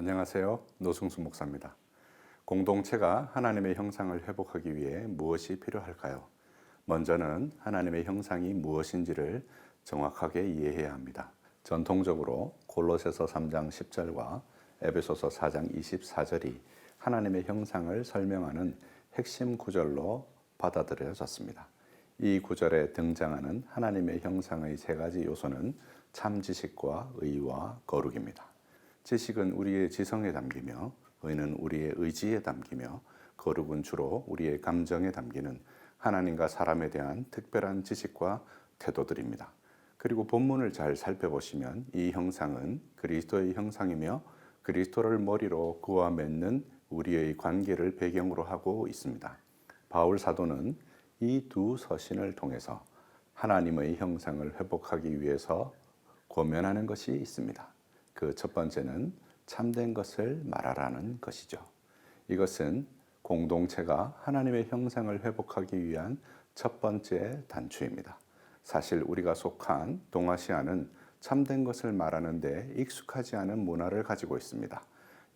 안녕하세요. 노승수 목사입니다. 공동체가 하나님의 형상을 회복하기 위해 무엇이 필요할까요? 먼저는 하나님의 형상이 무엇인지를 정확하게 이해해야 합니다. 전통적으로 골로새서 3장 10절과 에베소서 4장 24절이 하나님의 형상을 설명하는 핵심 구절로 받아들여졌습니다. 이 구절에 등장하는 하나님의 형상의 세 가지 요소는 참 지식과 의와 거룩입니다. 지식은 우리의 지성에 담기며, 의는 우리의 의지에 담기며, 거룩은 주로 우리의 감정에 담기는 하나님과 사람에 대한 특별한 지식과 태도들입니다. 그리고 본문을 잘 살펴보시면 이 형상은 그리스도의 형상이며 그리스도를 머리로 그와 맺는 우리의 관계를 배경으로 하고 있습니다. 바울 사도는 이 두 서신을 통해서 하나님의 형상을 회복하기 위해서 권면하는 것이 있습니다. 그 첫 번째는 참된 것을 말하라는 것이죠. 이것은 공동체가 하나님의 형상을 회복하기 위한 첫 번째 단추입니다. 사실 우리가 속한 동아시아는 참된 것을 말하는 데 익숙하지 않은 문화를 가지고 있습니다.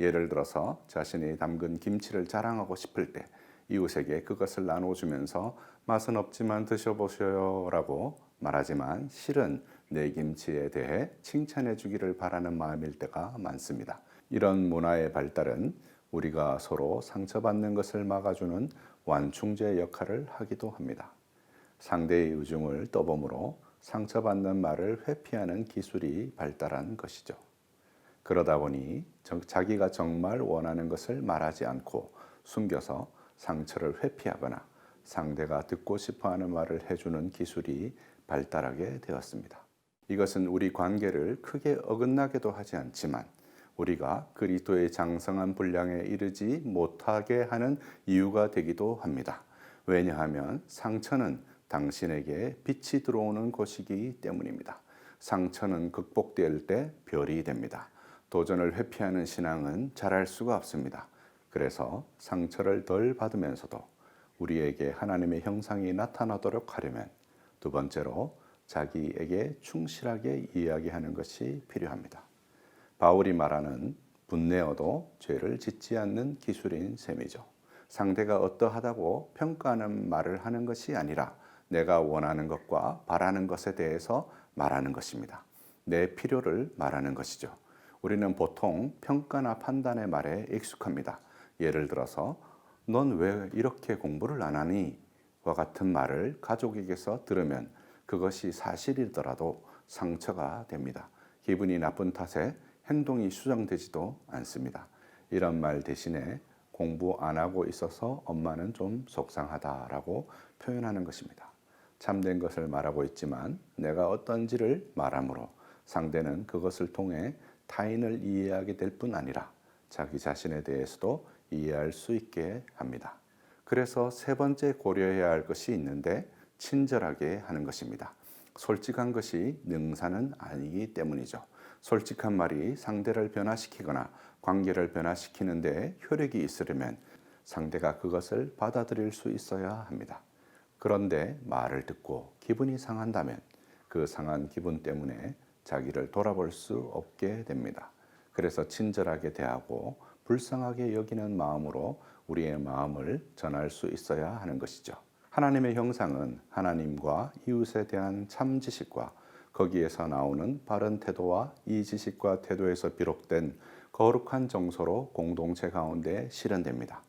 예를 들어서 자신이 담근 김치를 자랑하고 싶을 때 이웃에게 그것을 나눠주면서 맛은 없지만 드셔보셔요 라고 말하지만 실은 내 김치에 대해 칭찬해 주기를 바라는 마음일 때가 많습니다. 이런 문화의 발달은 우리가 서로 상처받는 것을 막아주는 완충제 역할을 하기도 합니다. 상대의 의중을 떠봄으로 상처받는 말을 회피하는 기술이 발달한 것이죠. 그러다 보니 자기가 정말 원하는 것을 말하지 않고 숨겨서 상처를 회피하거나 상대가 듣고 싶어하는 말을 해주는 기술이 발달하게 되었습니다. 이것은 우리 관계를 크게 어긋나게도 하지 않지만 우리가 그리스도의 장성한 분량에 이르지 못하게 하는 이유가 되기도 합니다. 왜냐하면 상처는 당신에게 빛이 들어오는 곳이기 때문입니다. 상처는 극복될 때 별이 됩니다. 도전을 회피하는 신앙은 잘할 수가 없습니다. 그래서 상처를 덜 받으면서도 우리에게 하나님의 형상이 나타나도록 하려면 두 번째로 자기에게 충실하게 이야기하는 것이 필요합니다. 바울이 말하는 분내어도 죄를 짓지 않는 기술인 셈이죠. 상대가 어떠하다고 평가하는 말을 하는 것이 아니라 내가 원하는 것과 바라는 것에 대해서 말하는 것입니다. 내 필요를 말하는 것이죠. 우리는 보통 평가나 판단의 말에 익숙합니다. 예를 들어서 넌 왜 이렇게 공부를 안 하니? 와 같은 말을 가족에게서 들으면 그것이 사실이더라도 상처가 됩니다. 기분이 나쁜 탓에 행동이 수정되지도 않습니다. 이런 말 대신에 공부 안 하고 있어서 엄마는 좀 속상하다라고 표현하는 것입니다. 참된 것을 말하고 있지만 내가 어떤지를 말함으로 상대는 그것을 통해 타인을 이해하게 될 뿐 아니라 자기 자신에 대해서도 이해할 수 있게 합니다. 그래서 세 번째 고려해야 할 것이 있는데 친절하게 하는 것입니다. 솔직한 것이 능사는 아니기 때문이죠. 솔직한 말이 상대를 변화시키거나 관계를 변화시키는데 효력이 있으려면 상대가 그것을 받아들일 수 있어야 합니다. 그런데 말을 듣고 기분이 상한다면 그 상한 기분 때문에 자기를 돌아볼 수 없게 됩니다. 그래서 친절하게 대하고 불쌍하게 여기는 마음으로 우리의 마음을 전할 수 있어야 하는 것이죠. 하나님의 형상은 하나님과 이웃에 대한 참 지식과 거기에서 나오는 바른 태도와 이 지식과 태도에서 비롯된 거룩한 정서로 공동체 가운데 실현됩니다.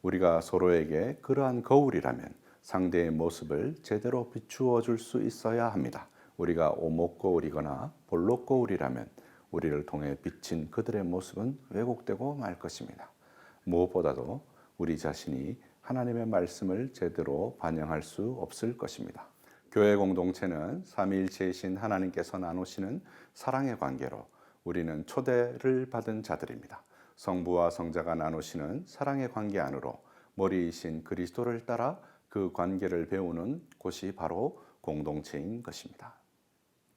우리가 서로에게 그러한 거울이라면 상대의 모습을 제대로 비추어 줄 수 있어야 합니다. 우리가 오목거울이거나 볼록거울이라면 우리를 통해 비친 그들의 모습은 왜곡되고 말 것입니다. 무엇보다도 우리 자신이 하나님의 말씀을 제대로 반영할 수 없을 것입니다. 교회 공동체는 삼위일체이신 하나님께서 나누시는 사랑의 관계로 우리는 초대를 받은 자들입니다. 성부와 성자가 나누시는 사랑의 관계 안으로 머리이신 그리스도를 따라 그 관계를 배우는 곳이 바로 공동체인 것입니다.